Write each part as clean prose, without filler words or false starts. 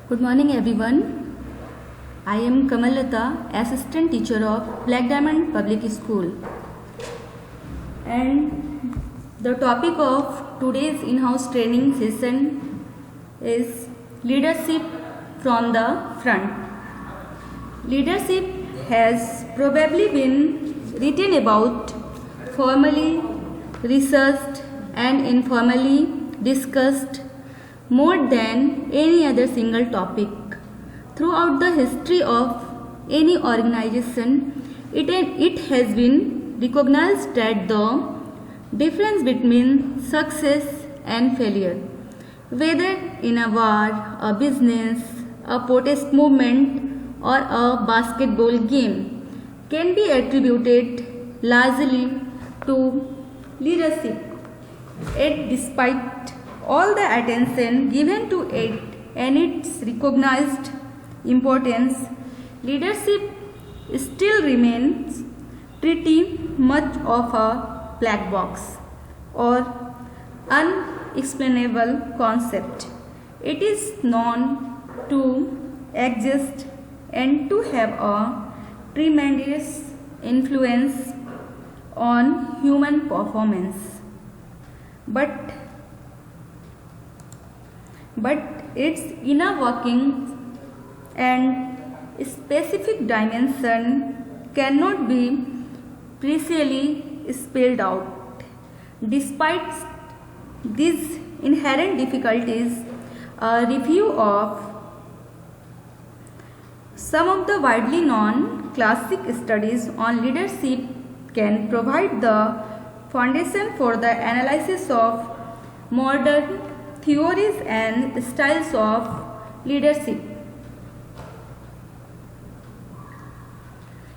Good morning everyone. I am Kamalata, Assistant Teacher of Black Diamond Public School. And the topic of today's in-house training session is leadership from the front. Leadership has probably been written about, formally researched and informally discussed more than any other single topic. Throughout the history of any organization, it has been recognized that the difference between success and failure, whether in a war, a business, a protest movement, or a basketball game, can be attributed largely to leadership. Yet, despite all the attention given to it and its recognized importance, leadership still remains pretty much of a black box or unexplainable concept. It is known to exist and to have a tremendous influence on human performance. But its inner workings and specific dimension cannot be precisely spelled out. Despite these inherent difficulties, a review of some of the widely known classic studies on leadership can provide the foundation for the analysis of modern theories and styles of leadership.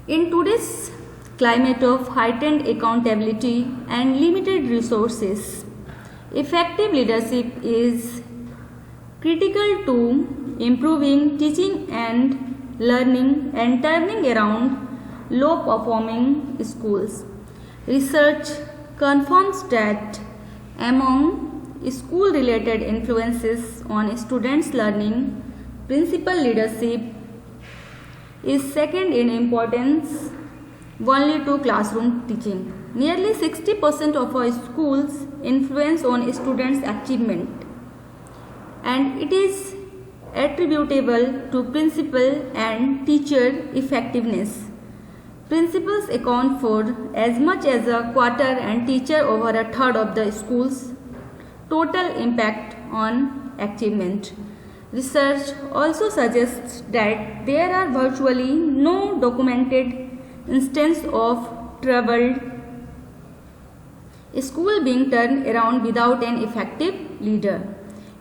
In today's climate of heightened accountability and limited resources, effective leadership is critical to improving teaching and learning and turning around low-performing schools. Research confirms that among school-related influences on students' learning, principal leadership is second in importance only to classroom teaching. Nearly 60% of our schools influence on students' achievement, and it is attributable to principal and teacher effectiveness. Principals account for as much as a quarter and teacher over a third of the school's total impact on achievement. Research also suggests that there are virtually no documented instances of troubled school being turned around without an effective leader.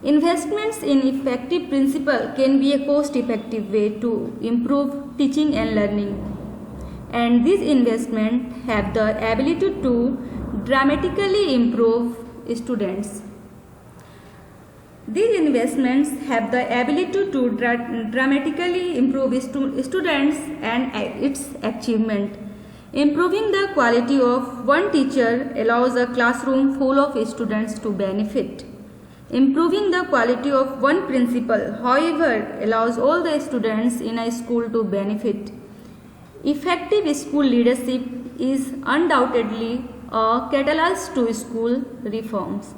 Investments in effective principal can be a cost-effective way to improve teaching and learning, and these investments have the ability to dramatically improve students. These investments have the ability to dramatically improve students and its achievement. Improving the quality of one teacher allows a classroom full of students to benefit. Improving the quality of one principal, however, allows all the students in a school to benefit. Effective school leadership is undoubtedly a catalyst to school reforms.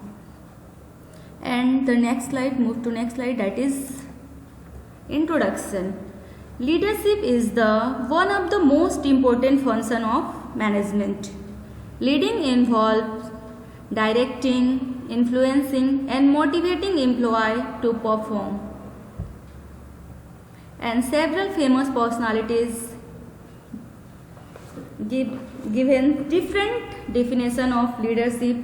And the next slide, move to next slide, that is introduction. Leadership is one of the most important function of management. Leading involves directing, influencing and motivating employees to perform. And several famous personalities given different definition of leadership.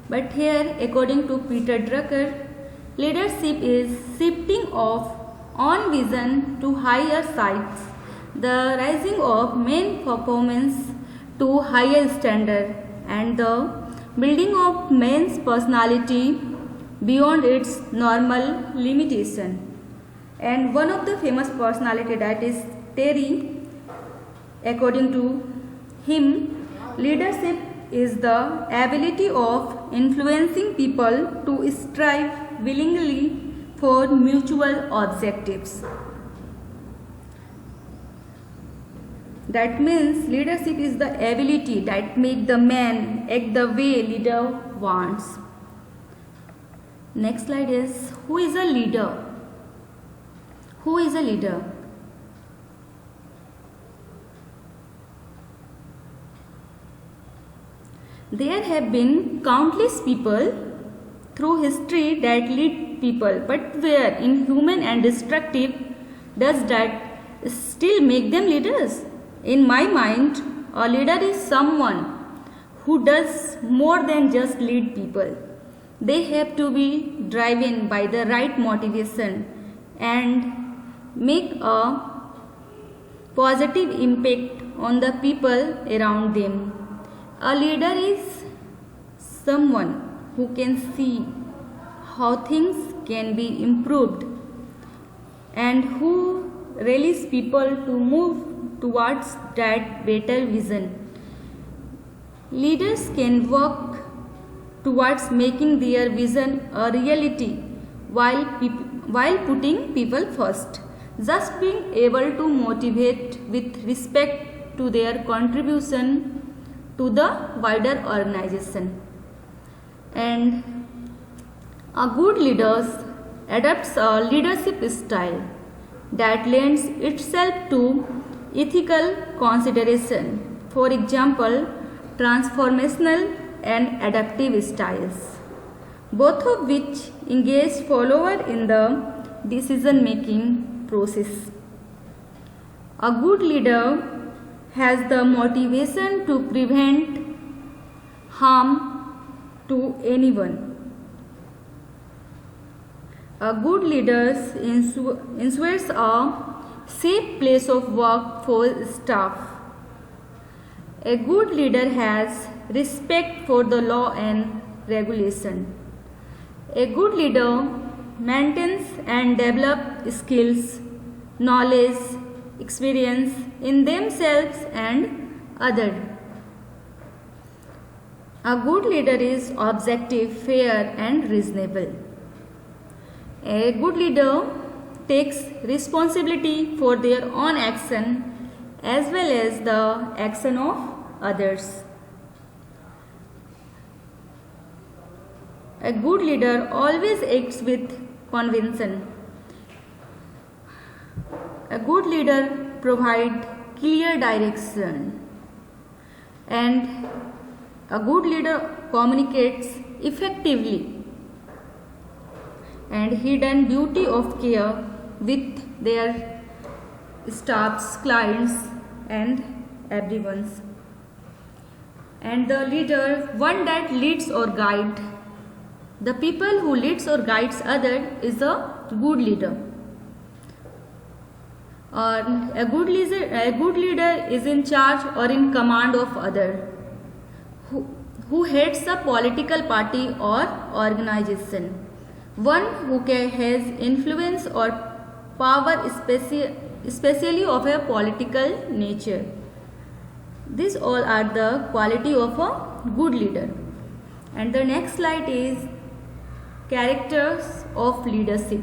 But here, according to Peter Drucker, leadership is shifting of on vision to higher heights, the rising of main performance to higher standard, and the building of man's personality beyond its normal limitation. And one of the famous personality, that is Terry, according to him, leadership is the ability of influencing people to strive willingly for mutual objectives. That means leadership is the ability that makes the man act the way leader wants. Next slide is, who is a leader? Who is a leader? There have been countless people through history that lead people, but where inhuman and destructive does that still make them leaders? In my mind, a leader is someone who does more than just lead people. They have to be driven by the right motivation and make a positive impact on the people around them. A leader is someone who can see how things can be improved and who rallies people to move towards that better vision. Leaders can work towards making their vision a reality while putting people first. Just being able to motivate with respect to their contribution to the wider organization. And a good leader adopts a leadership style that lends itself to ethical consideration, for example, transformational and adaptive styles, both of which engage follower in the decision making process. A good leader has the motivation to prevent harm to anyone. A good leader ensures a safe place of work for staff. A good leader has respect for the law and regulation. A good leader maintains and develops skills, knowledge, experience in themselves and others. A good leader is objective, fair and reasonable. A good leader takes responsibility for their own action as well as the action of others. A good leader always acts with conviction. A good leader provides clear direction, and a good leader communicates effectively and hidden duty of care with their staffs, clients and everyone's. And the leader, one that leads or guides. The people who leads or guides others is a good leader. A good leader is in charge or in command of others, who heads a political party or organization. One who has influence or power, especially of a political nature. These all are the quality of a good leader. And the next slide is characters of leadership.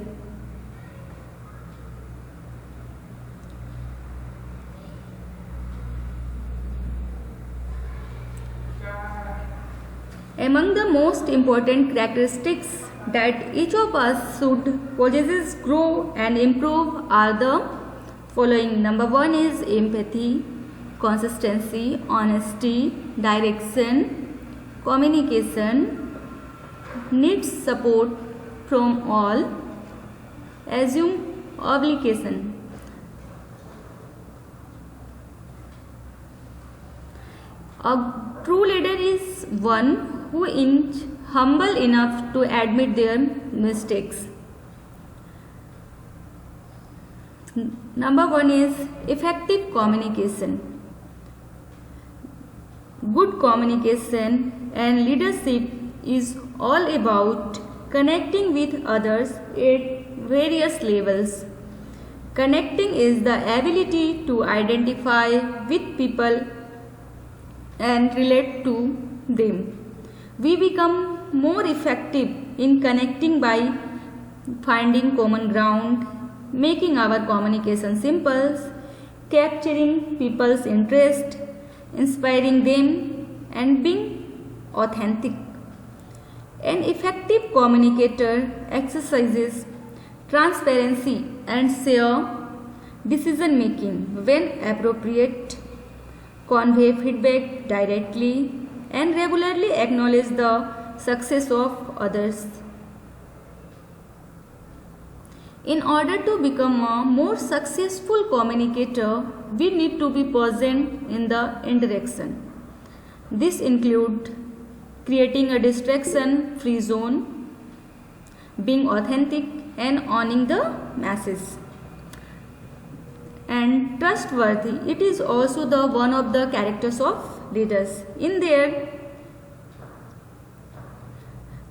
Among the most important characteristics that each of us should possess, grow and improve are the following. Number one is empathy, consistency, honesty, direction, communication, needs support from all, assume obligation. A true leader is one who is humble enough to admit their mistakes. Number one is effective communication. Good communication and leadership is all about connecting with others at various levels. Connecting is the ability to identify with people and relate to them. We become more effective in connecting by finding common ground, making our communication simple, capturing people's interest, inspiring them, and being authentic. An effective communicator exercises transparency and share decision making when appropriate, convey feedback directly, and regularly acknowledge the success of others. In order to become a more successful communicator, we need to be present in the interaction. This includes creating a distraction free zone, being authentic, and owning the message. And trustworthy, it is also the one of the characters of leaders. In there,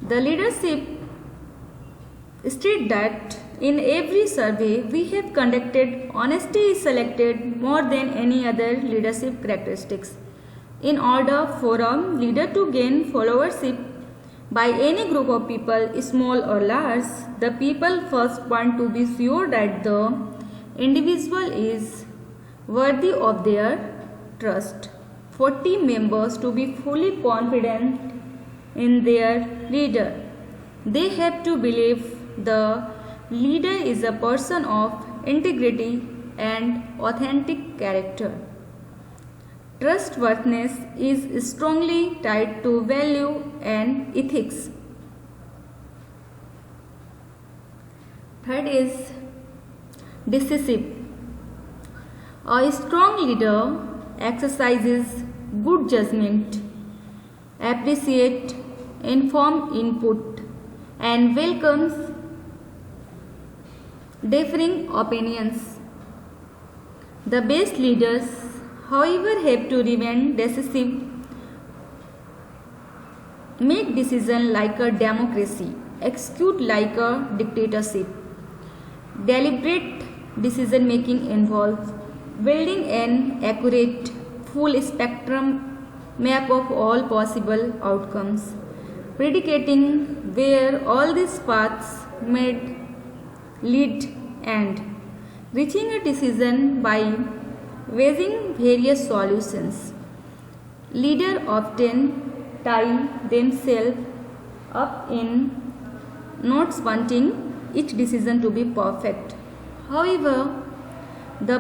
the leadership state that in every survey we have conducted, honesty is selected more than any other leadership characteristics. In order for a leader to gain followership by any group of people, small or large, the people first want to be sure that the individual is worthy of their trust. For team members to be fully confident in their leader, they have to believe the leader is a person of integrity and authentic character. Trustworthiness is strongly tied to value and ethics. Third is decisive. A strong leader exercises good judgment, appreciates informed input, and welcomes differing opinions. The best leaders, however, have to remain decisive, make decisions like a democracy, execute like a dictatorship. Deliberate decision making involves building an accurate, full spectrum map of all possible outcomes, predicating where all these paths may lead and reaching a decision by weighing various solutions. Leaders often tie themselves up in not wanting each decision to be perfect. However, the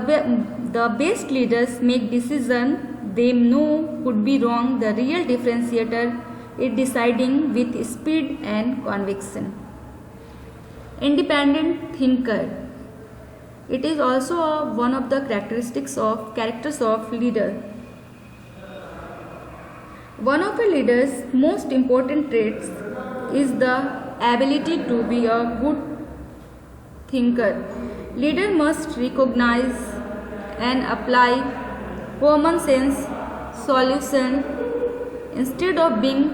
best leaders make decisions they know could be wrong. The real differentiator is deciding with speed and conviction. Independent thinker. It is also one of the characters of leader. One of a leader's most important traits is the ability to be a good thinker. Leader must recognize and apply common sense solution instead of being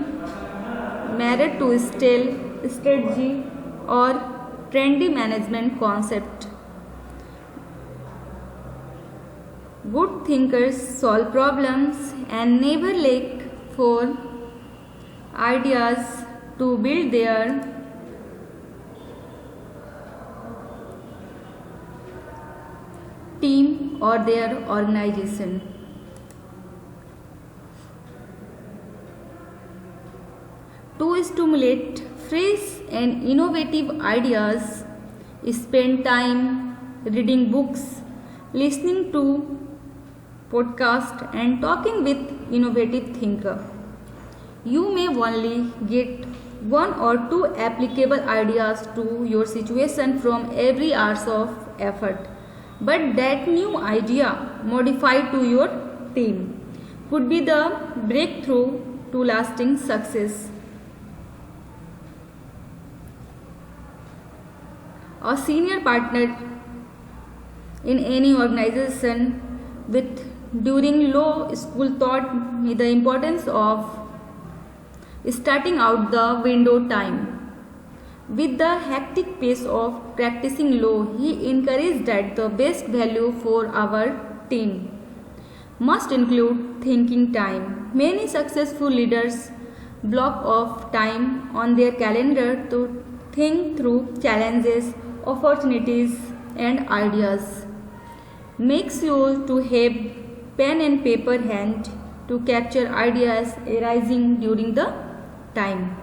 married to stale strategy or trendy management concept. Good thinkers solve problems and never lack for ideas to build their team or their organization. To stimulate fresh and innovative ideas, spend time reading books, listening to podcasts, and talking with innovative thinkers. You may only get one or two applicable ideas to your situation from every hours of effort, but that new idea modified to your team could be the breakthrough to lasting success. A senior partner in any organization with during law school taught me the importance of starting out the window time. With the hectic pace of practicing law, he encouraged that the best value for our team must include thinking time. Many successful leaders block off time on their calendar to think through challenges, opportunities, and ideas. Make sure to have pen and paper hand to capture ideas arising during the time.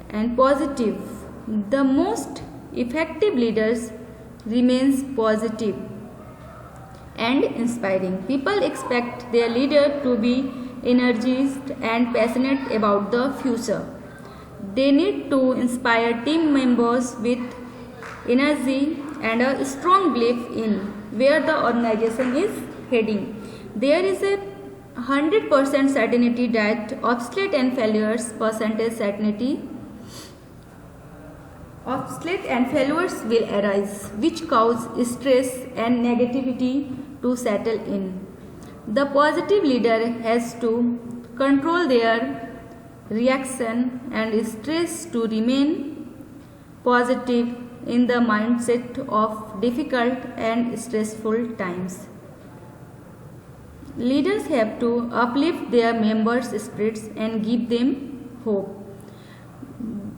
And positive. The most effective leaders remains positive and inspiring. People expect their leader to be energized and passionate about the future. They need to inspire team members with energy and a strong belief in where the organization is heading. There is a 100% certainty that obstacle and failures percentage certainty obstacles and failures will arise, which cause stress and negativity to settle in. The positive leader has to control their reaction and stress to remain positive in the mindset of difficult and stressful times. Leaders have to uplift their members' spirits and give them hope.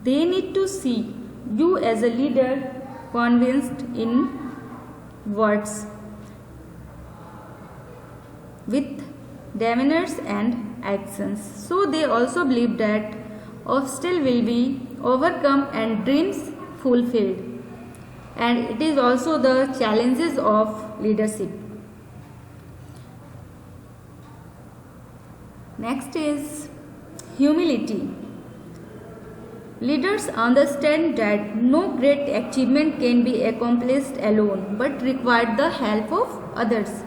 They need to see you as a leader convinced in words, with demeanors and actions. So they also believe that obstacles will be overcome and dreams fulfilled. And it is also the challenges of leadership. Next is humility. Leaders understand that no great achievement can be accomplished alone but require the help of others.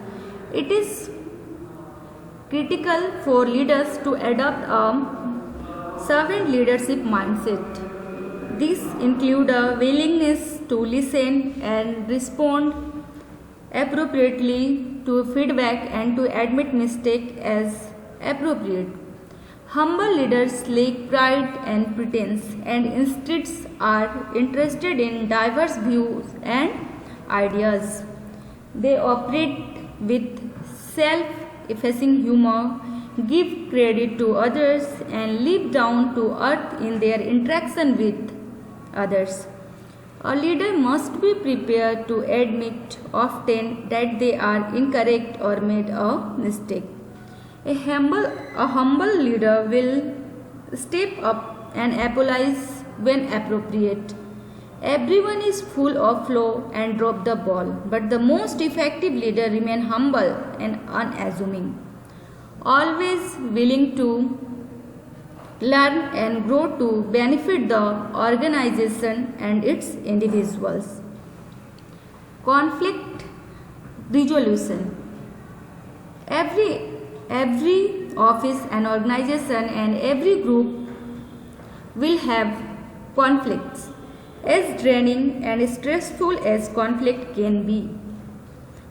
It is critical for leaders to adopt a servant leadership mindset. These include a willingness to listen and respond appropriately to feedback and to admit mistake as appropriate. Humble leaders lack pride and pretense and instead are interested in diverse views and ideas. They operate with self-effacing humor, give credit to others, and live down to earth in their interaction with others. A leader must be prepared to admit often that they are incorrect or made a mistake. A humble leader will step up and apologize when appropriate. Everyone is full of flaw and drop the ball, but the most effective leader remain humble and unassuming, always willing to learn and grow to benefit the organization and its individuals. Conflict resolution. Every office and organization and every group will have conflicts, as draining and stressful as conflict can be.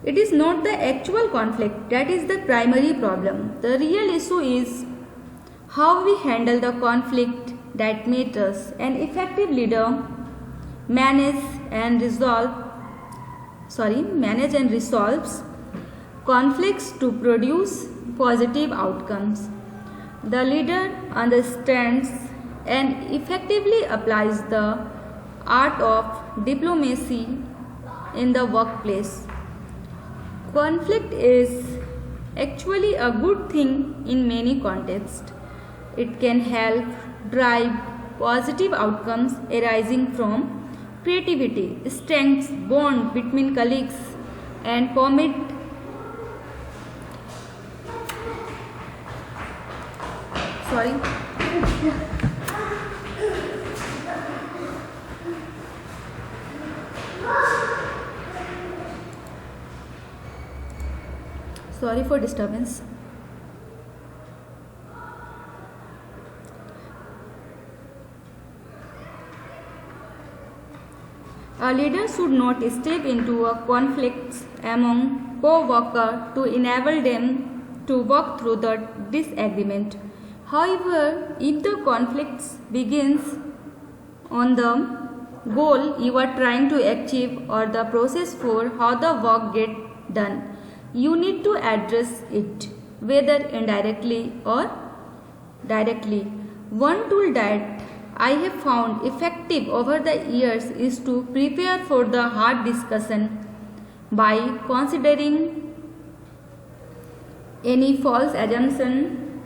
It is not the actual conflict that is the primary problem. The real issue is how we handle the conflict that matters. An effective leader manage and resolves conflicts to produce positive outcomes. The leader understands and effectively applies the art of diplomacy in the workplace. Conflict is actually a good thing in many contexts. It can help drive positive outcomes arising from creativity, strengths, bond between colleagues, and commit. Sorry for disturbance. A leader should not step into a conflict among co-workers to enable them to work through the disagreement. However, if the conflict begins on the goal you are trying to achieve or the process for how the work gets done, you need to address it, whether indirectly or directly. One tool that I have found effective over the years is to prepare for the hard discussion by considering any false assumption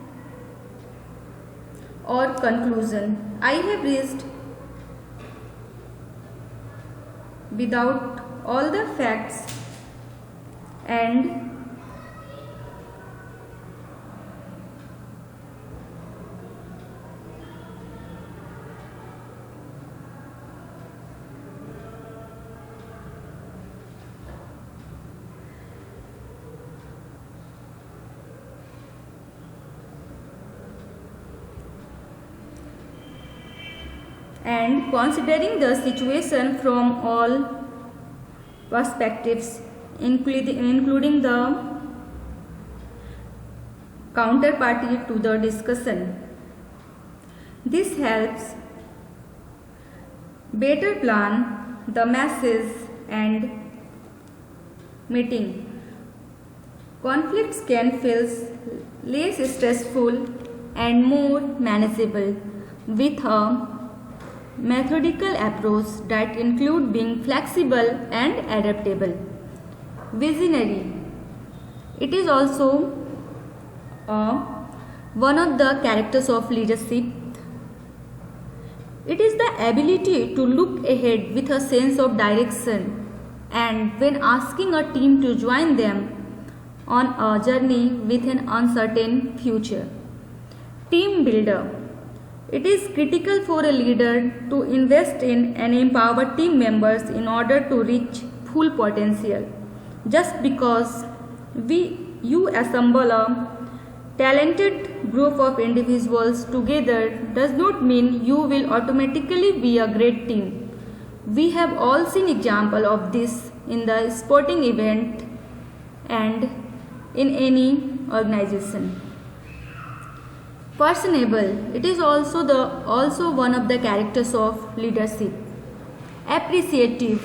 or conclusion I have reached without all the facts and considering the situation from all perspectives, including the counterparty to the discussion. This helps better plan the message and meeting. Conflicts can feel less stressful and more manageable with a methodical approach that include being flexible and adaptable. Visionary. It is also one of the characters of leadership. It is the ability to look ahead with a sense of direction and when asking a team to join them on a journey with an uncertain future. Team builder. It is critical for a leader to invest in and empower team members in order to reach full potential. Just because you assemble a talented group of individuals together does not mean you will automatically be a great team. We have all seen example of this in the sporting event and in any organization. Personable. It is also one of the characters of leadership. Appreciative.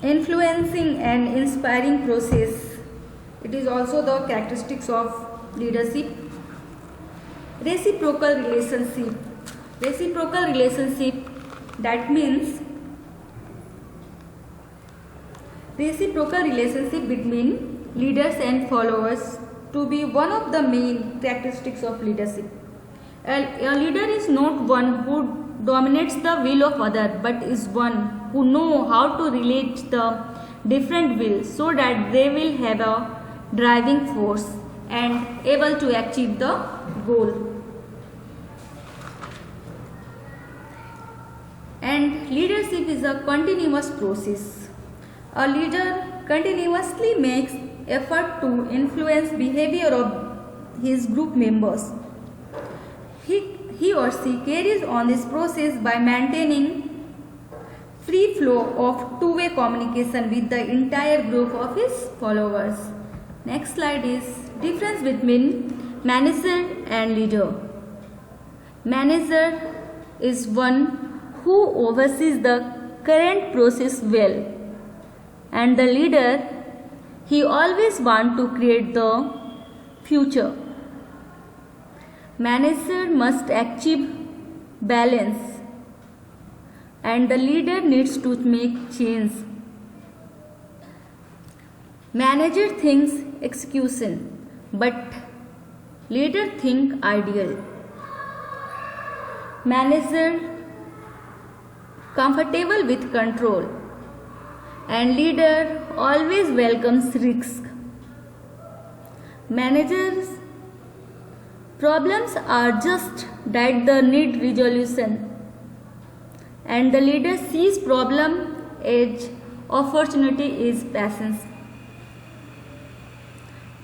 Influencing and inspiring process. It is also the characteristics of leadership. Reciprocal relationship. Reciprocal relationship, that means reciprocal relationship between leaders and followers to be one of the main characteristics of leadership. A leader is not one who dominates the will of others, but is one who know how to relate the different wills so that they will have a driving force and able to achieve the goal. And leadership is a continuous process. A leader continuously makes effort to influence behavior of his group members. He or she carries on this process by maintaining free flow of two-way communication with the entire group of his followers. Next slide is difference between manager and leader. Manager is one who oversees the current process well, and the leader, he always wants to create the future. Manager must achieve balance and the leader needs to make change. Manager thinks execution, but leader think ideal. Manager comfortable with control and leader always welcomes risk. Managers' problems are just that they need resolution, and the leader sees problem as opportunity is patience.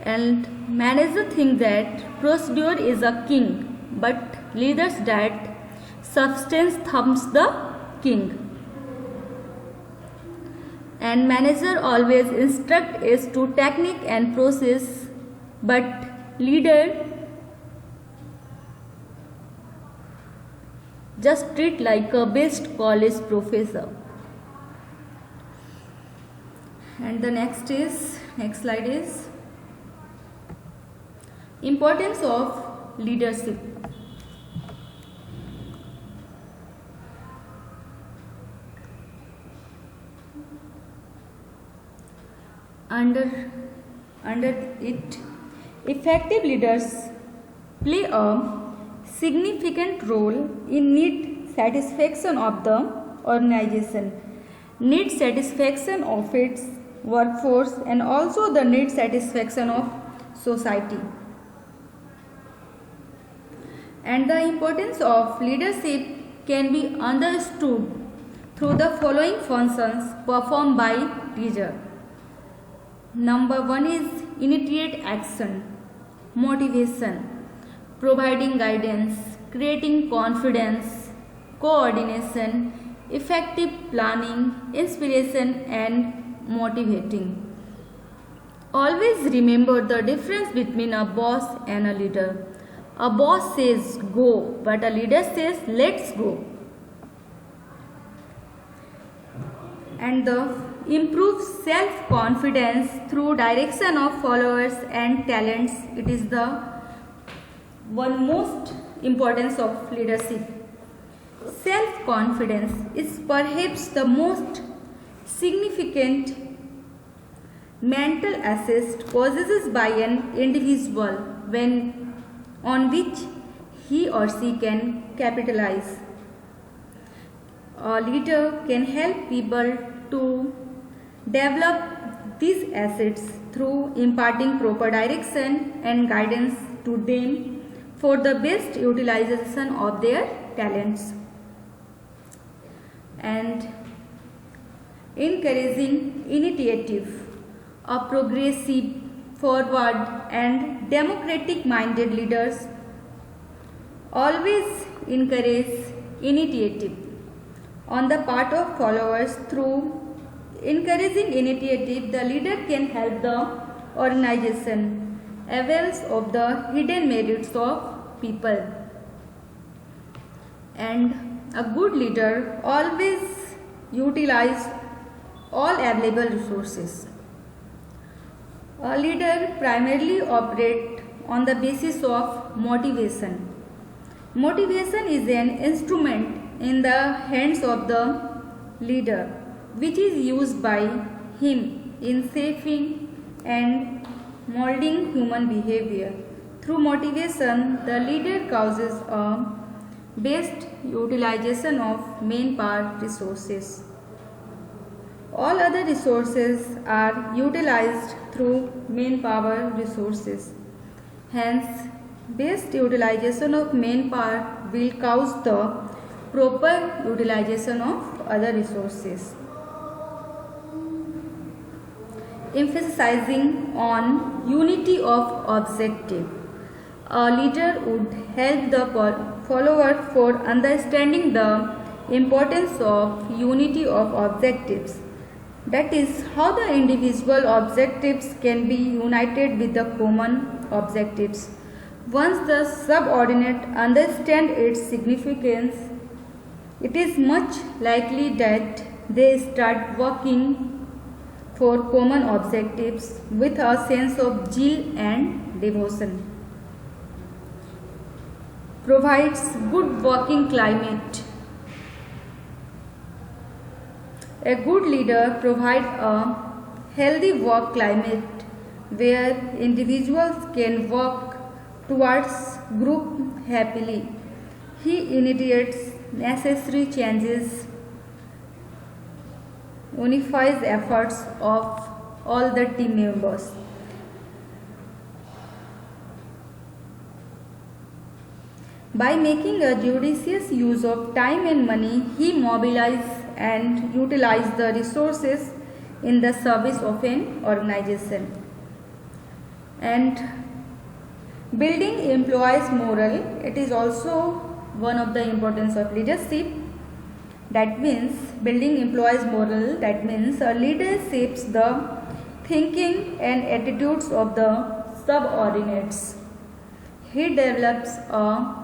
And manager think that procedure is a king, but leaders that substance thumbs the king. And manager always instruct as to technique and process, but leader just treat like a best college professor. And the next slide is importance of leadership. Under it, effective leaders play a significant role in need satisfaction of the organization, need satisfaction of its workforce, and also the need satisfaction of society. And the importance of leadership can be understood through the following functions performed by leader. Number 1 is initiate action, motivation, providing guidance, creating confidence, coordination, effective planning, inspiration, and motivating. Always remember the difference between a boss and a leader. A boss says go, but a leader says let's go. And the improve self-confidence through direction of followers and talents. It is the one most importance of leadership. Self-confidence is perhaps the most significant mental asset possessed by an individual on which he or she can capitalize. A leader can help people to develop these assets through imparting proper direction and guidance to them for the best utilization of their talents. And encouraging initiative, a progressive, forward and democratic minded leaders always encourage initiative on the part of followers. Through encouraging initiative, the leader can help the organization avails of the hidden merits of people. And a good leader always utilizes all available resources. A leader primarily operates on the basis of motivation. Motivation is an instrument in the hands of the leader, which is used by him in shaping and molding human behavior. Through motivation, the leader causes a best utilization of manpower resources. All other resources are utilized through manpower resources. Hence, best utilization of manpower will cause the proper utilization of other resources. Emphasizing on unity of objective. A leader would help the follower for understanding the importance of unity of objectives. That is, how the individual objectives can be united with the common objectives. Once the subordinate understand its significance, it is much likely that they start working for common objectives with a sense of zeal and devotion. Provides good working climate. A good leader provides a healthy work climate where individuals can work towards group happily. He initiates necessary changes, unifies efforts of all the team members. By making a judicious use of time and money, he mobilizes and utilizes the resources in the service of an organization. And building employees' moral, it is also one of the importance of leadership. That means building employees' moral, that means a leader shapes the thinking and attitudes of the subordinates. He develops a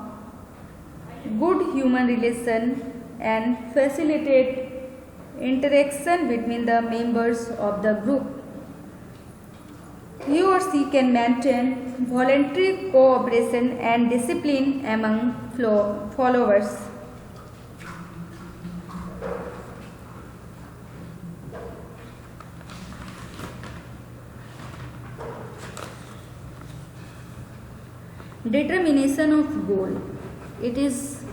good human relation and facilitate interaction between the members of the group. He or she can maintain voluntary cooperation and discipline among followers. Determination of goal. It is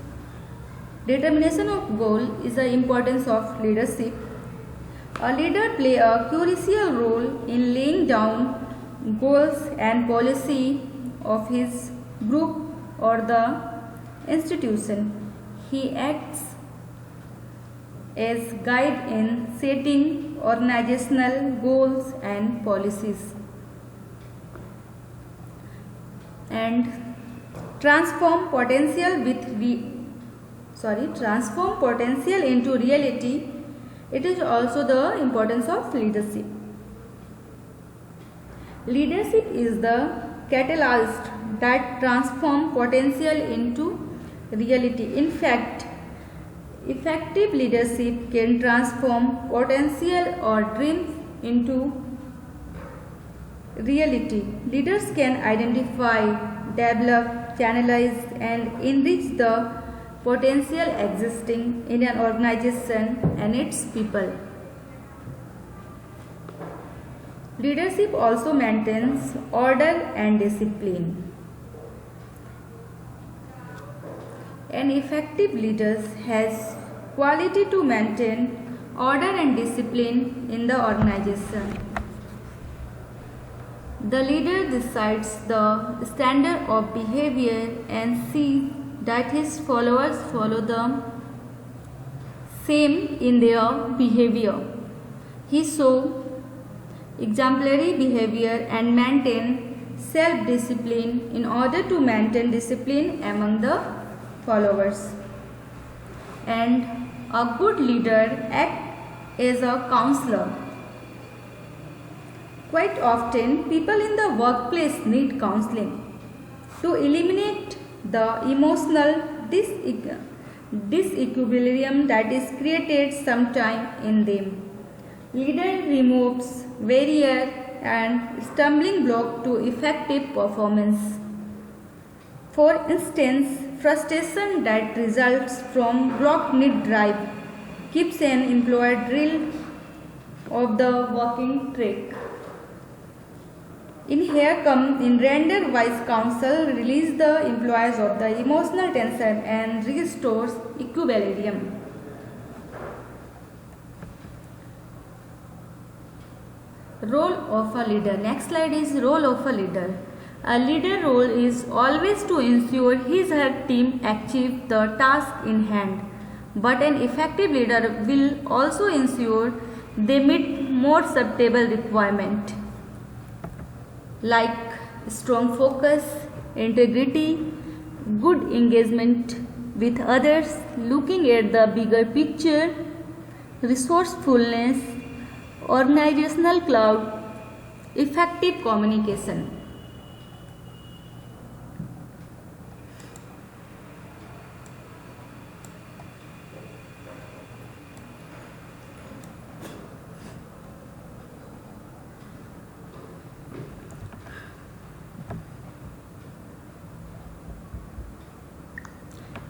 determination of goal is the importance of leadership. A leader play a crucial role in laying down goals and policy of his group or the institution. He acts as guide in setting organizational goals and policies and transform potential into reality. It is also the importance of leadership. Leadership is the catalyst that transforms potential into reality. In fact, effective leadership can transform potential or dreams into reality. Leaders can identify, develop, channelize, and enrich the potential existing in an organization and its people. Leadership also maintains order and discipline. An effective leader has quality to maintain order and discipline in the organization. The leader decides the standard of behavior and sees that his followers follow the same in their behavior. He shows exemplary behavior and maintain self-discipline in order to maintain discipline among the followers. And a good leader acts as a counselor. Quite often, people in the workplace need counseling to eliminate the emotional disequilibrium that is created sometime in them. Leader removes barrier and stumbling block to effective performance. For instance, frustration that results from blocked need drive keeps an employee drilled of the working track. In render wise counsel release the employees of the emotional tension and restores equilibrium. Role of a leader. Next slide is role of a leader. A leader role is always to ensure his or her team achieve the task in hand. But an effective leader will also ensure they meet more suitable requirements like strong focus, integrity, good engagement with others, looking at the bigger picture, resourcefulness, organizational cloud, effective communication.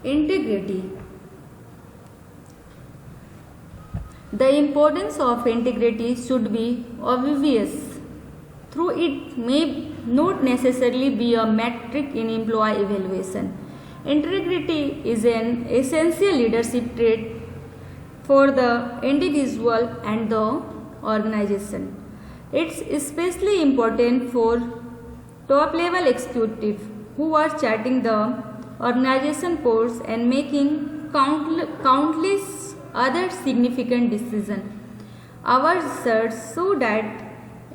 Integrity. The importance of integrity should be obvious. Through it may not necessarily be a metric in employee evaluation. Integrity is an essential leadership trait for the individual and the organization. It's especially important for top level executives who are charting the organization course and making countless other significant decisions. Our research shows that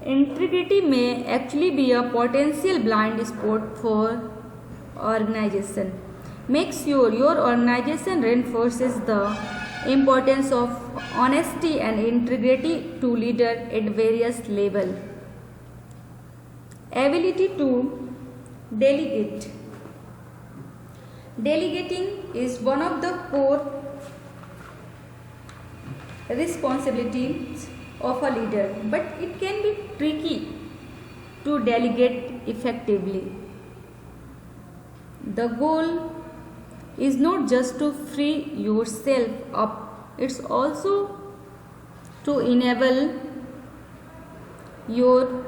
integrity may actually be a potential blind spot for organization. Make sure your organization reinforces the importance of honesty and integrity to leaders at various levels. Ability to delegate. Delegating is one of the core responsibilities of a leader, but it can be tricky to delegate effectively. The goal is not just to free yourself up, it's also to enable your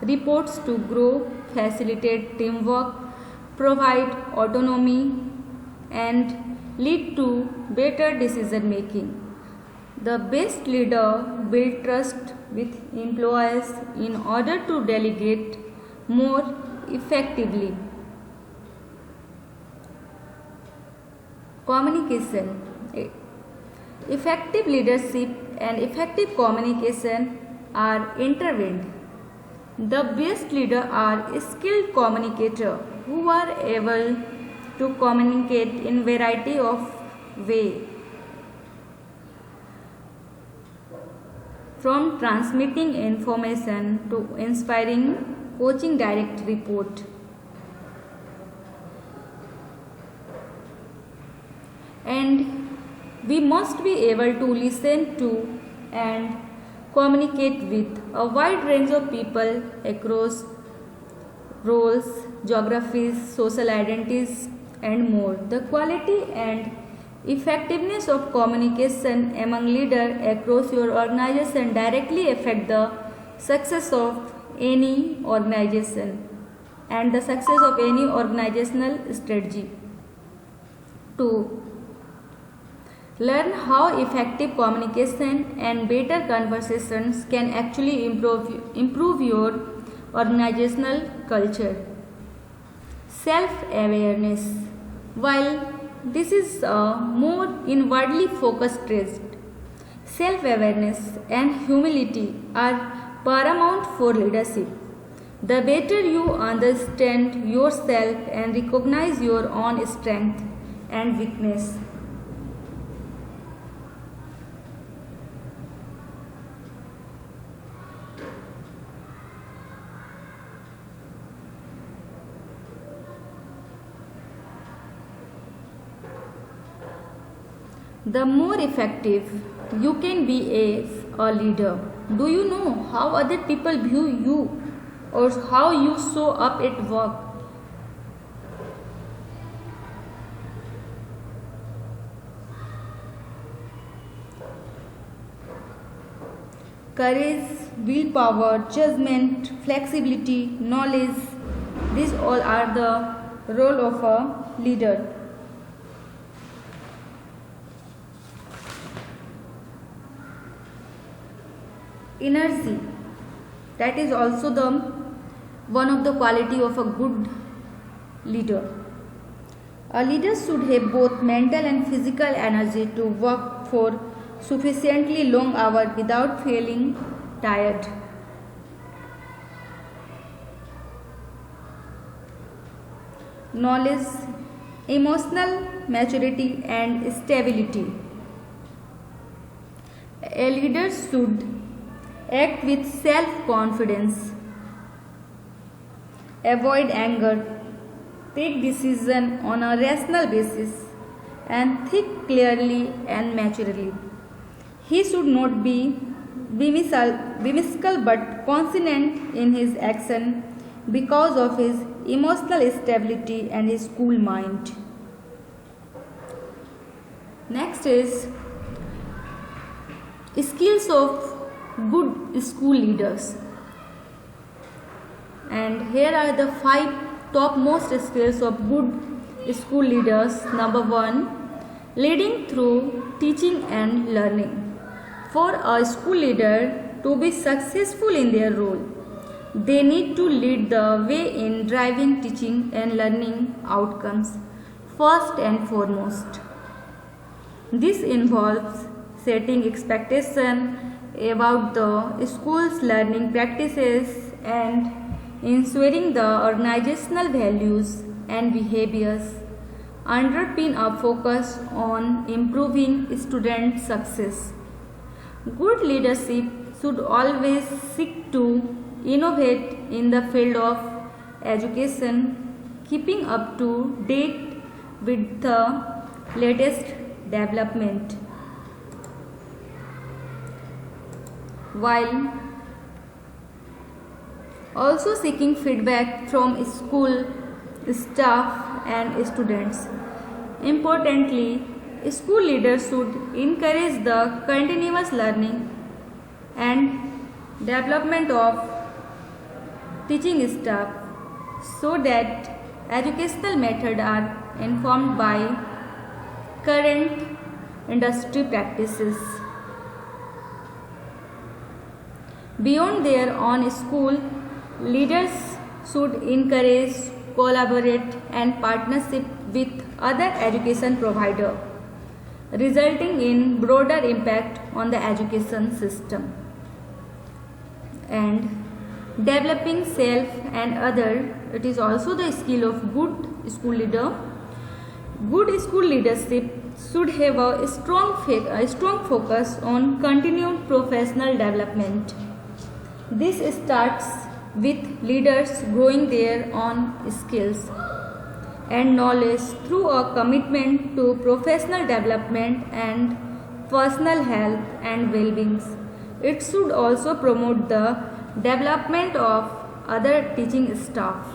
reports to grow, facilitate teamwork, provide autonomy, and lead to better decision making. The best leader builds trust with employees in order to delegate more effectively. Communication. Effective leadership and effective communication are intertwined. The best leaders are skilled communicators who are able to communicate in variety of ways, from transmitting information to inspiring coaching direct report. And we must be able to listen to and communicate with a wide range of people across roles, geographies, social identities, and more. The quality and effectiveness of communication among leaders across your organization directly affect the success of any organization and the success of any organizational strategy. 2. Learn how effective communication and better conversations can actually improve your organizational culture. Self-awareness. While this is a more inwardly focused trait, self-awareness and humility are paramount for leadership. The better you understand yourself and recognize your own strength and weakness, the more effective you can be as a leader. Do you know how other people view you or how you show up at work? Courage, willpower, judgment, flexibility, knowledge, these all are the role of a leader. Energy, that is also the one of the quality of a good leader. A leader should have both mental and physical energy to work for sufficiently long hours without feeling tired. Knowledge, emotional maturity and stability. A leader should act with self-confidence, avoid anger, take decisions on a rational basis, and think clearly and maturely. He should not be whimsical but consistent in his action because of his emotional stability and his cool mind. Next is skills of good school leaders, and here are the 5 topmost skills of good school leaders. Number 1, leading through teaching and learning. For a school leader to be successful in their role, they need to lead the way in driving teaching and learning outcomes first and foremost. This involves setting expectations about the school's learning practices and ensuring the organizational values and behaviors underpin a focus on improving student success. Good leadership should always seek to innovate in the field of education, keeping up to date with the latest development, while also seeking feedback from school staff and students. Importantly, school leaders should encourage the continuous learning and development of teaching staff so that educational methods are informed by current industry practices. Beyond their own school, leaders should encourage collaborate and partnership with other education providers, resulting in broader impact on the education system. And developing self and other, it is also the skill of good school leader. Good school leadership should have a strong focus on continued professional development. This starts with leaders growing their own skills and knowledge through a commitment to professional development and personal health and well-being. It should also promote the development of other teaching staff.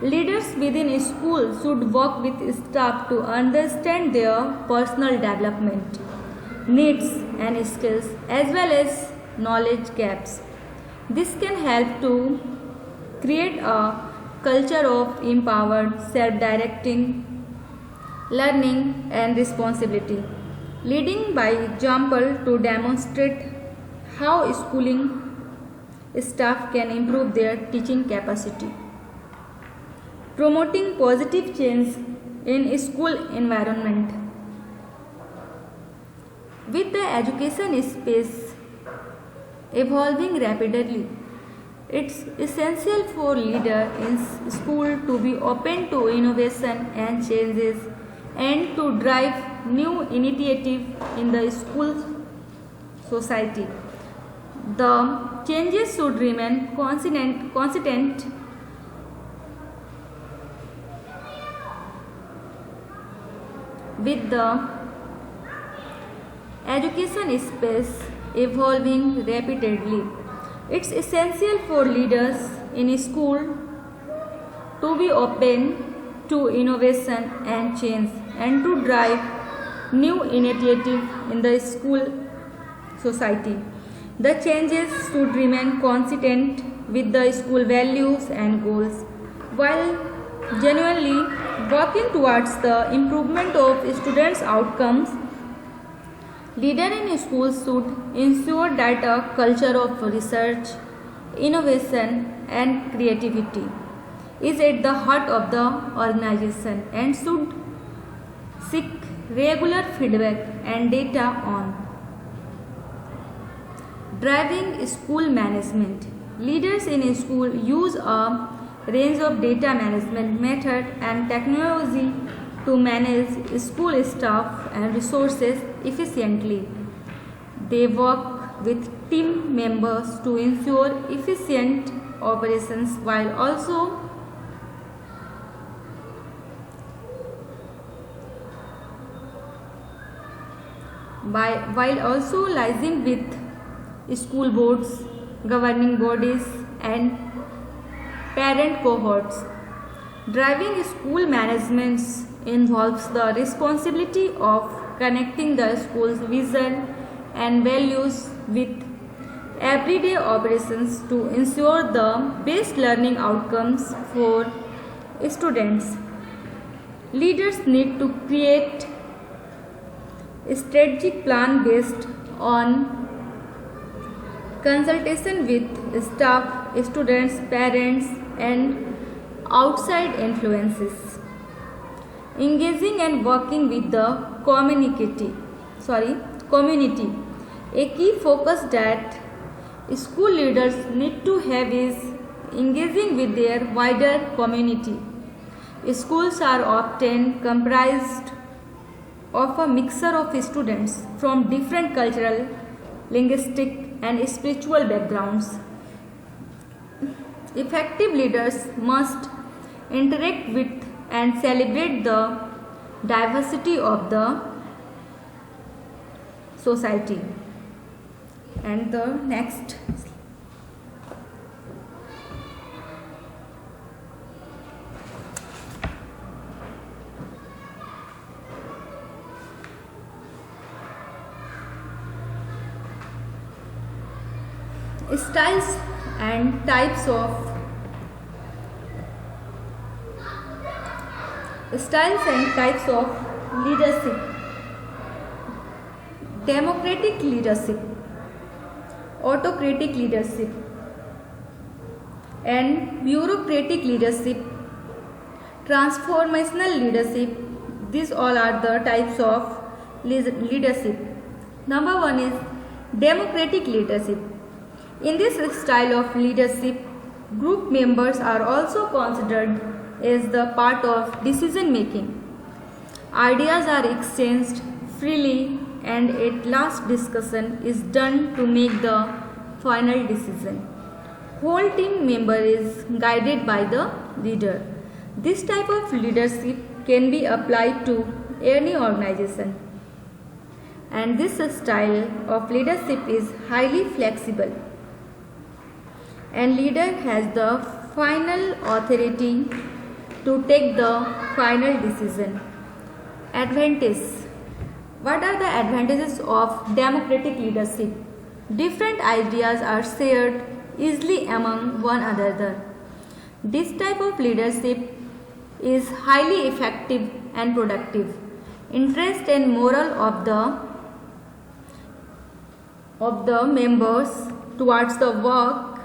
Leaders within a school should work with staff to understand their personal development, needs and skills as well as knowledge gaps. This can help to create a culture of empowered, self-directing learning and responsibility, leading by example to demonstrate how schooling staff can improve their teaching capacity. Promoting positive change in school environment. With the education space evolving rapidly, it's essential for leaders in school to be open to innovation and changes and to drive new initiative in the school society. The changes should remain consistent with the education space evolving rapidly. It's essential for leaders in school to be open to innovation and change and to drive new initiative in the school society. The changes should remain consistent with the school values and goals while genuinely working towards the improvement of students' outcomes. Leaders in schools should ensure that a culture of research, innovation and creativity is at the heart of the organization and should seek regular feedback and data on driving school management. Leaders in school use a range of data management methods and technology to manage school staff and resources efficiently. They work with team members to ensure efficient operations while also liaising with school boards, governing bodies and parent cohorts. Driving school management involves the responsibility of connecting the school's vision and values with everyday operations to ensure the best learning outcomes for students. Leaders need to create a strategic plan based on consultation with staff, students, parents and outside influences. Engaging and working with the community. A key focus that school leaders need to have is engaging with their wider community. Schools are often comprised of a mixture of students from different cultural, linguistic and spiritual backgrounds. Effective leaders must interact with and celebrate the diversity of the society. And the next styles and types of Styles and types of leadership. Democratic leadership, autocratic leadership, and bureaucratic leadership, transformational leadership. These all are the types of leadership. Number one is democratic leadership. In this style of leadership, group members are also considered as the part of decision making. Ideas are exchanged freely and at last discussion is done to make the final decision. Whole team member is guided by the leader. This type of leadership can be applied to any organization. And this style of leadership is highly flexible. And leader has the final authority to take the final decision. Advantage. What are the advantages of democratic leadership? Different ideas are shared easily among one another. This type of leadership is highly effective and productive. Interest and morale of the members towards the work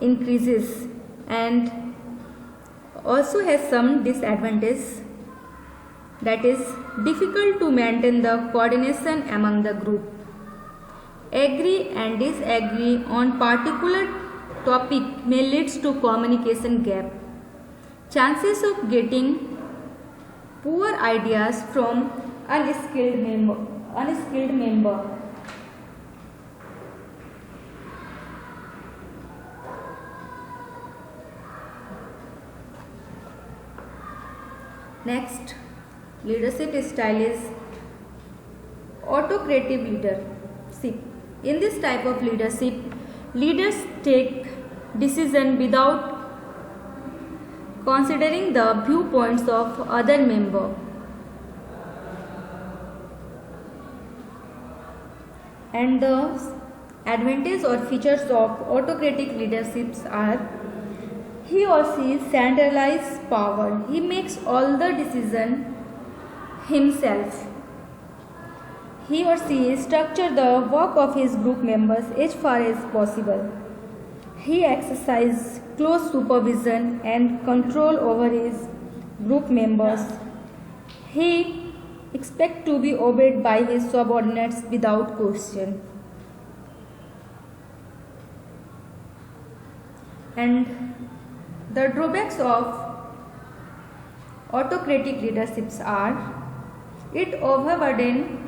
increases and also has some disadvantages, that is difficult to maintain the coordination among the group. Agree and disagree on particular topic may lead to communication gap. Chances of getting poor ideas from unskilled member. Next, leadership style is autocratic leadership. In this type of leadership, leaders take decision without considering the viewpoints of other members. And the advantages or features of autocratic leaderships are: he or she centralizes power. He makes all the decisions himself. He or she structures the work of his group members as far as possible. He exercises close supervision and control over his group members. He expects to be obeyed by his subordinates without question. And the drawbacks of autocratic leaderships are: it overburdens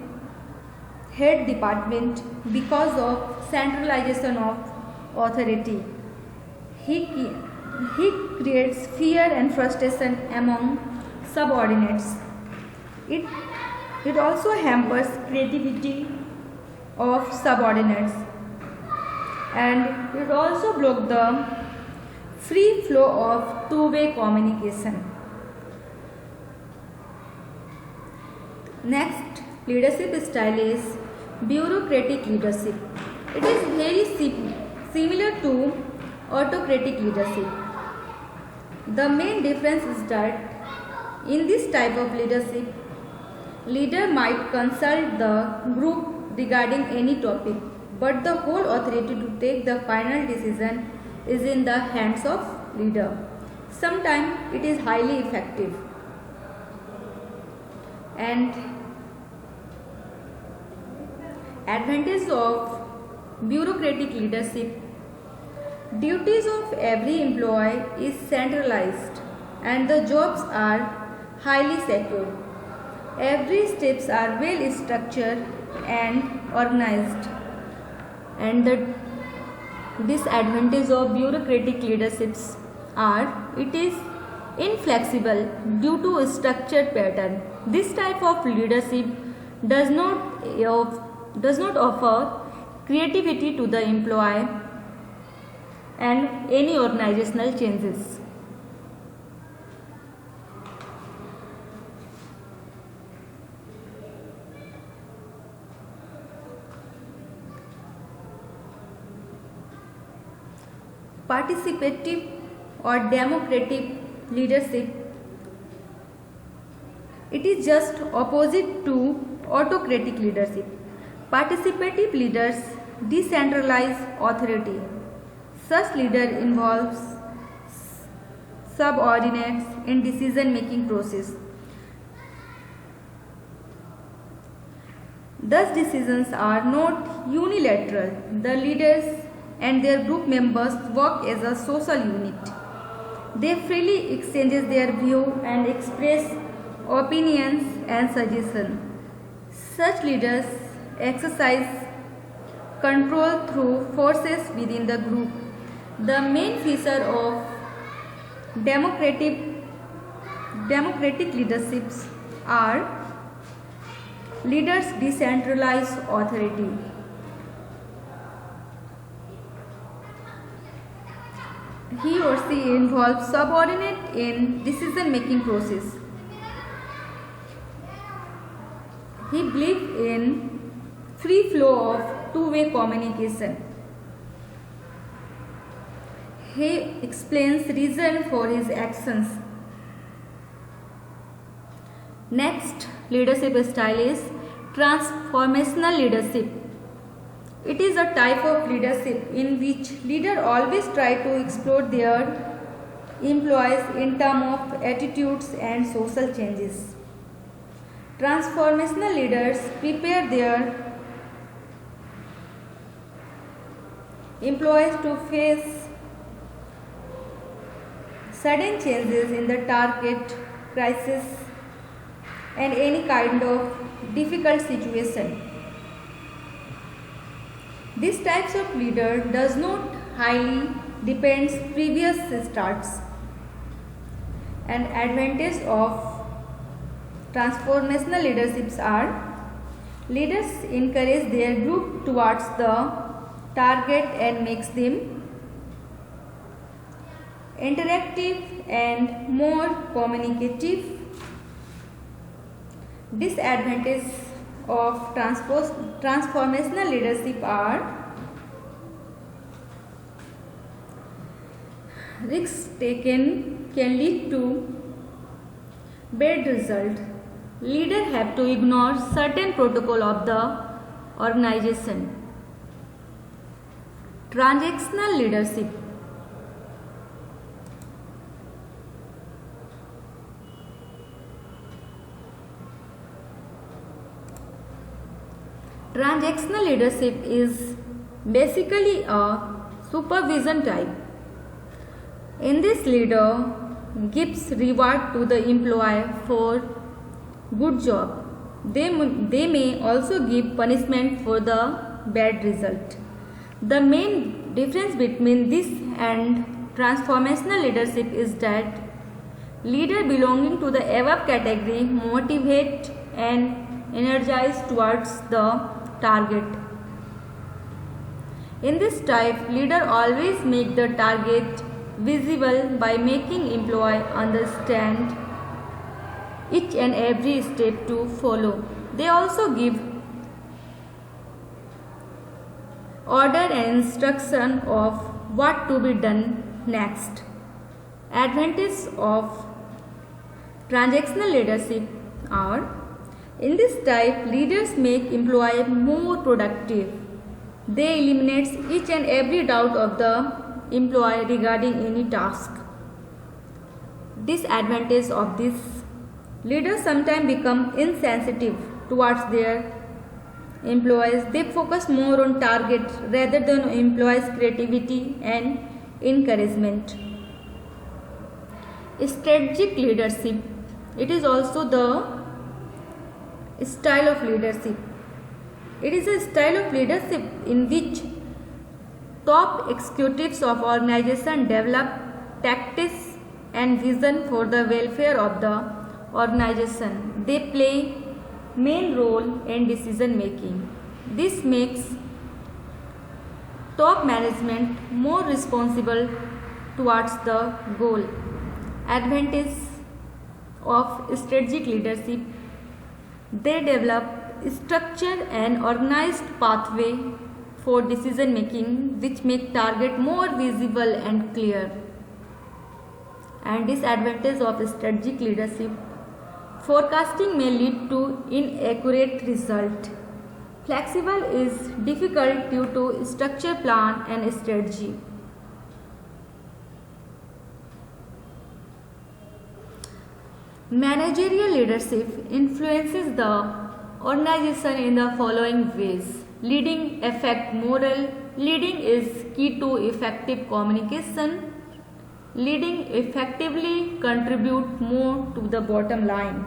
head department because of centralization of authority. He creates fear and frustration among subordinates. It also hampers creativity of subordinates, and it also blocks the free flow of two-way communication. Next leadership style is bureaucratic leadership. It is very similar to autocratic leadership. The main difference is that in this type of leadership, leader might consult the group regarding any topic, but the whole authority to take the final decision is in the hands of leader. Sometimes it is highly effective. And advantage of bureaucratic leadership: duties of every employee is centralized and the jobs are highly secure. Every steps are well structured and organized. And the disadvantage of bureaucratic leaderships are: it is inflexible due to structured pattern. This type of leadership does not offer creativity to the employee and any organizational changes. Participative or democratic leadership It is just opposite to autocratic leadership. Participative leaders decentralize authority. Such leader involves subordinates in decision-making process. Thus, decisions are not unilateral. The leaders and their group members work as a social unit. They freely exchange their view and express opinions and suggestions. Such leaders exercise control through forces within the group. The main feature of democratic leaderships are: leaders decentralize authority. He or she involves subordinate in decision-making process. He believes in free flow of two-way communication. He explains reason for his actions. Next leadership style is transformational leadership. It is a type of leadership in which leaders always try to explore their employees in terms of attitudes and social changes. Transformational leaders prepare their employees to face sudden changes in the target, crisis, and any kind of difficult situation. This type of leader does not highly depends previous starts. An advantage of transformational leaderships are: leaders encourage their group towards the target and makes them interactive and more communicative. Disadvantages of transformational leadership are: risks taken can lead to bad result. Leaders have to ignore certain protocol of the organization. Transactional leadership. Transactional leadership is basically a supervision type. In this, leader gives reward to the employee for good job. They may also give punishment for the bad result. The main difference between this and transformational leadership is that leader belonging to the above category motivate and energize towards the target. In this type, leader always make the target visible by making employee understand each and every step to follow. They also give order and instruction of what to be done next. Advantages of transactional leadership are: in this type, leaders make employees more productive. They eliminate each and every doubt of the employee regarding any task. Disadvantage of this: leaders sometimes become insensitive towards their employees. They focus more on target rather than employees' creativity and encouragement. Strategic leadership. It is also the style of leadership. It is a style of leadership in which top executives of organization develop tactics and vision for the welfare of the organization. They play main role in decision making. This makes top management more responsible towards the goal. Advantage of strategic leadership: they develop structure and organized pathway for decision making which make target more visible and clear. And disadvantage of strategic leadership: Forecasting may lead to inaccurate result. Flexible is difficult due to structure, plan and strategy. Managerial leadership influences the organization in the following ways. Leading affect morale. Leading is key to effective communication. Leading effectively contribute more to the bottom line.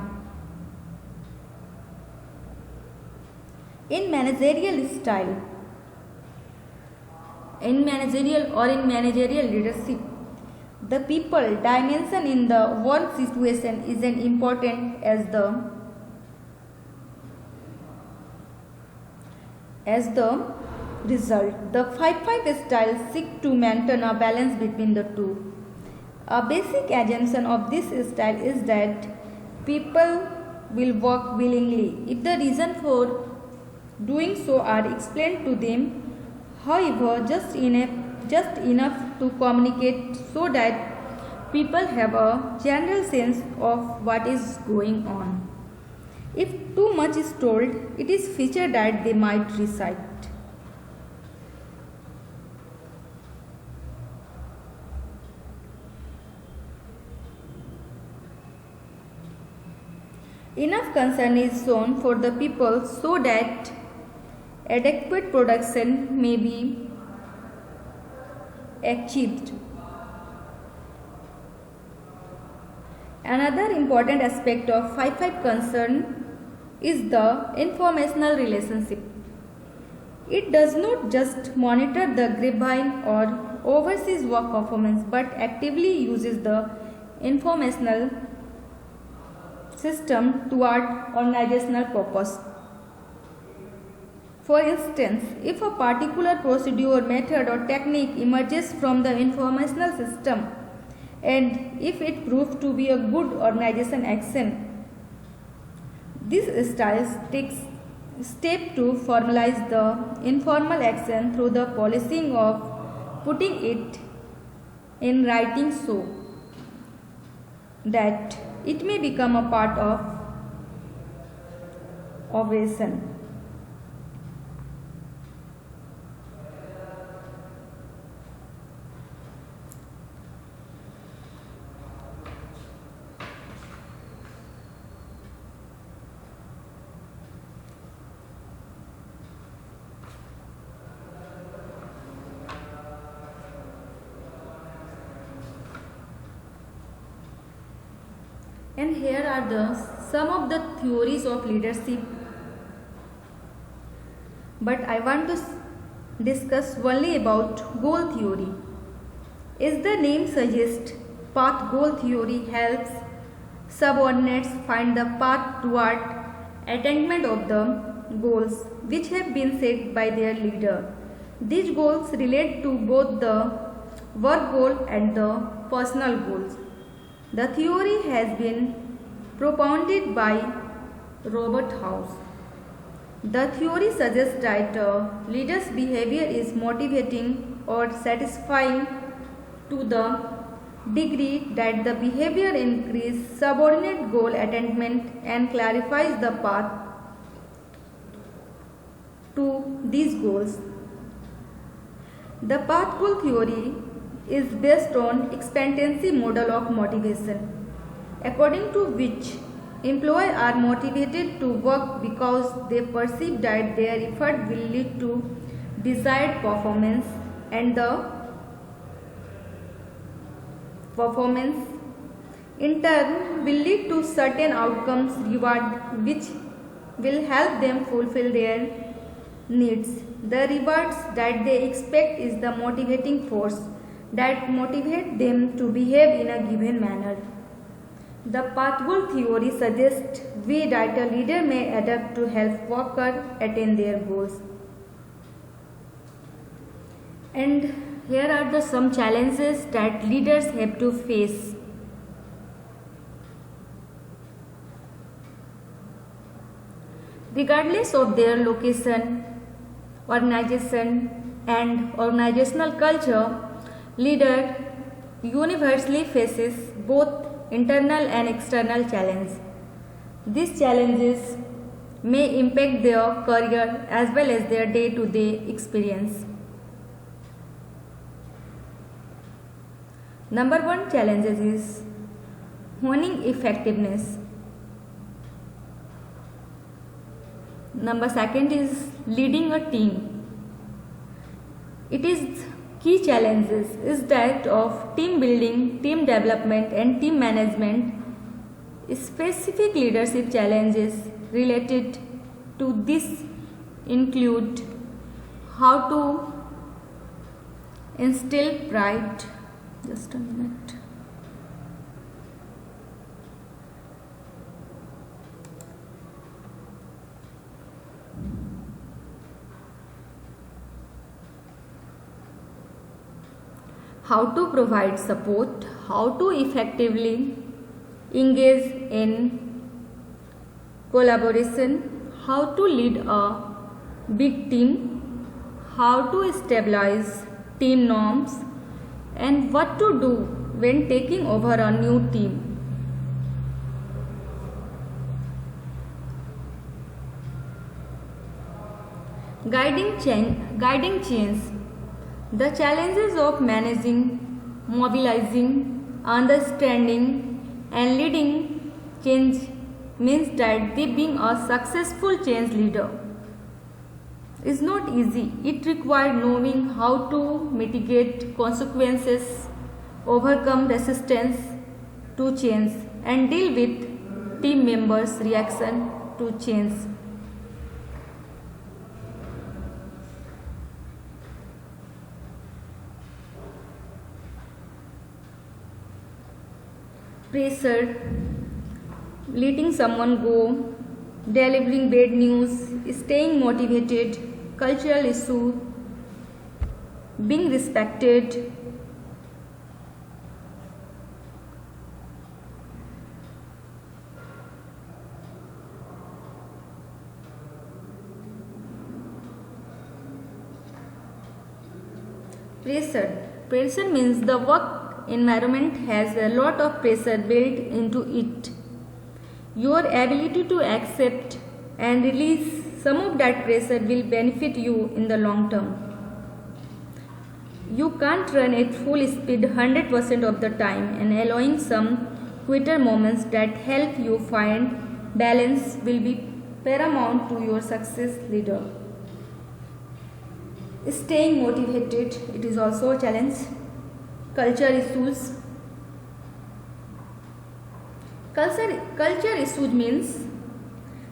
In managerial style, in managerial leadership, the people dimension in the work situation is as important as the result. The 5-5 style seek to maintain a balance between the two. A basic assumption of this style is that people will work willingly if the reason for doing so are explained to them, however, just enough to communicate so that people have a general sense of what is going on. If too much is told, it is feature that they might recite. Enough concern is shown for the people so that adequate production may be achieved. Another important aspect of 5-5 concern is the informational relationship. It does not just monitor the grapevine or oversees work performance but actively uses the informational system toward organizational purpose. For instance, if a particular procedure, method or technique emerges from the informational system and if it proves to be a good organization action, this style takes step to formalize the informal action through the policing of putting it in writing so that it may become a part of operation. And here are some of the theories of leadership, but I want to discuss only about goal theory. As the name suggests, path goal theory helps subordinates find the path toward attainment of the goals which have been set by their leader. These goals relate to both the work goal and the personal goals. The theory has been propounded by Robert House. The theory suggests that a leader's behavior is motivating or satisfying to the degree that the behavior increases subordinate goal attainment and clarifies the path to these goals. The path goal theory is based on expectancy model of motivation, according to which employees are motivated to work because they perceive that their effort will lead to desired performance and the performance in turn will lead to certain outcomes reward which will help them fulfill their needs. The rewards that they expect is the motivating force that motivate them to behave in a given manner. The path goal theory suggests way that a leader may adapt to help workers attain their goals. And here are some challenges that leaders have to face. Regardless of their location, organization and organizational culture, leader universally faces both internal and external challenges. These challenges may impact their career as well as their day-to-day experience. Number one challenges is honing effectiveness. Number second is leading a team. It is key challenges is that of team building, team development and team management. Specific leadership challenges related to this include how to instill pride. Just a minute. How to provide support, how to effectively engage in collaboration, how to lead a big team, how to stabilize team norms, and what to do when taking over a new team. Guiding change. The challenges of managing, mobilizing, understanding and leading change means that being a successful change leader is not easy. It requires knowing how to mitigate consequences, overcome resistance to change and deal with team members' reaction to change. Pressure, letting someone go, delivering bad news, staying motivated, cultural issue, being respected. Pressure means the work environment has a lot of pressure built into it. Your ability to accept and release some of that pressure will benefit you in the long term. You can't run at full speed 100% of the time, and allowing some quitter moments that help you find balance will be paramount to your success leader. Staying motivated, it is also a challenge. Culture issues. Culture issues means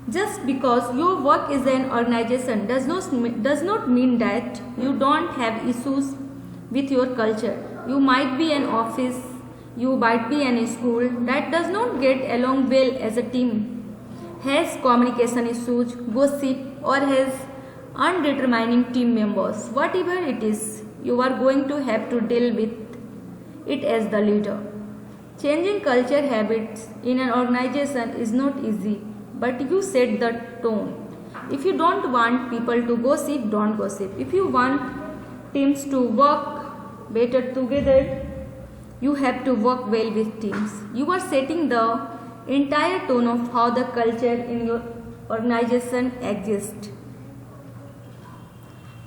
just because your work is an organization does not mean that you don't have issues with your culture. You might be an office, you might be in a school that does not get along well as a team, has communication issues, gossip, or has undetermining team members. Whatever it is, you are going to have to deal with it as the leader. Changing culture habits in an organization is not easy, but you set the tone. If you don't want people to gossip, don't gossip. If you want teams to work better together, you have to work well with teams. You are setting the entire tone of how the culture in your organization exists.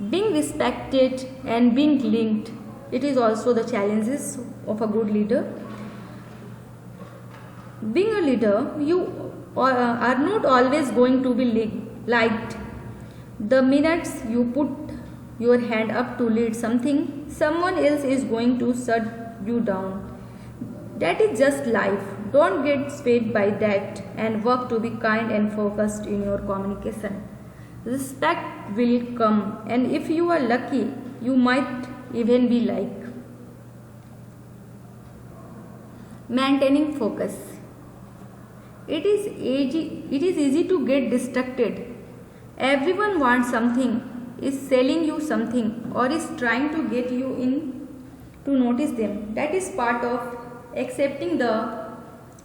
Being respected and being linked, it is also the challenges of a good leader. Being a leader, you are not always going to be liked. The minutes you put your hand up to lead something, someone else is going to shut you down. That is just life. Don't get swayed by that and work to be kind and focused in your communication. Respect will come, and if you are lucky, you might even be liked. Maintaining focus. It is easy to get distracted. Everyone wants something, is selling you something, or is trying to get you in to notice them. That is part of accepting the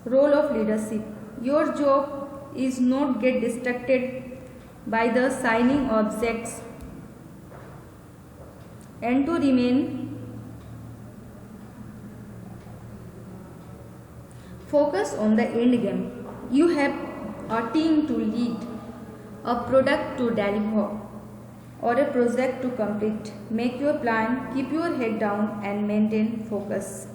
role of leadership. Your job is not get distracted by the shining objects and to remain focused on the end game. You have a team to lead, a product to deliver, or a project to complete. Make your plan, keep your head down, and maintain focus.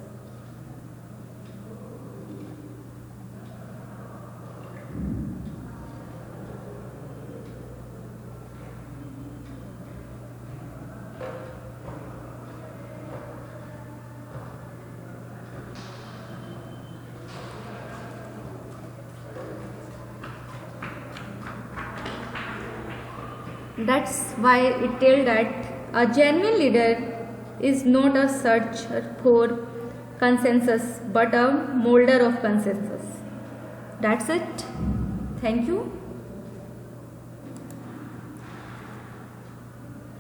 That's why it tells that a genuine leader is not a searcher for consensus but a molder of consensus. That's it. Thank you.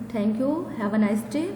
Thank you. Have a nice day.